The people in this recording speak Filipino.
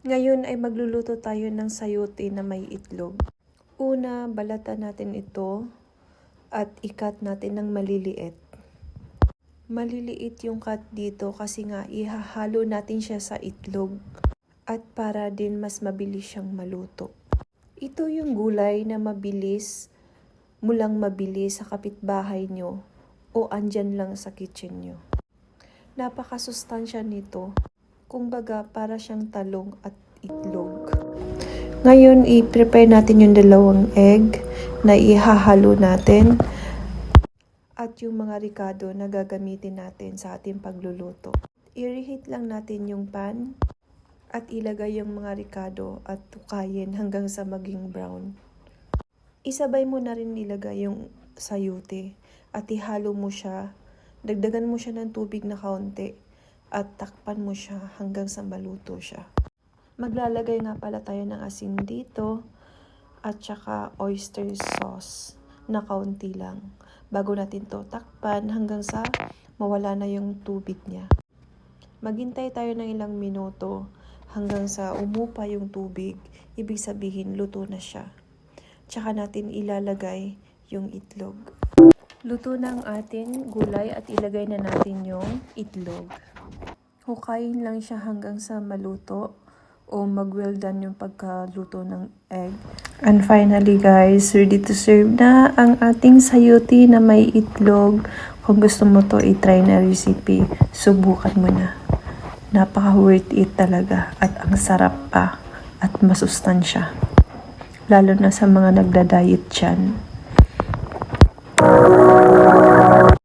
Ngayon ay magluluto tayo ng sayote na may itlog. Una, balatan natin ito at ikat natin ng maliliit. Maliliit yung cut dito kasi nga ihahalo natin siya sa itlog at para din mas mabilis siyang maluto. Ito yung gulay na mabilis mulang mabili sa kapitbahay nyo o andyan lang sa kitchen nyo. Napakasustansya nito. Kumbaga para siyang talong at itlog. Ngayon, i-prepare natin yung 2 egg na ihahalo natin at yung mga ricado na gagamitin natin sa ating pagluluto. I-reheat lang natin yung pan at ilagay yung mga ricado at tukayin hanggang sa maging brown. Isabay mo na rin ilagay yung sayote at ihalo mo siya. Dagdagan mo siya ng tubig na kaunti at takpan mo siya hanggang sa maluto siya. Maglalagay nga pala tayo ng asin dito at saka oyster sauce na kaunti lang bago natin to takpan hanggang sa mawala na yung tubig niya. Maghintay tayo ng ilang minuto hanggang sa umupa yung tubig, ibig sabihin luto na siya. Tsaka natin ilalagay yung itlog. Luto na ang ating gulay at ilagay na natin yung itlog. Hukayin lang siya hanggang sa maluto o mag-well done yung pagkaluto ng egg. And finally guys, ready to serve na ang ating sayote na may itlog. Kung gusto mo to i-try na recipe, subukan mo na. Napaka worth it talaga at ang sarap pa at masustansya. Lalo na sa mga nagda-diet dyan.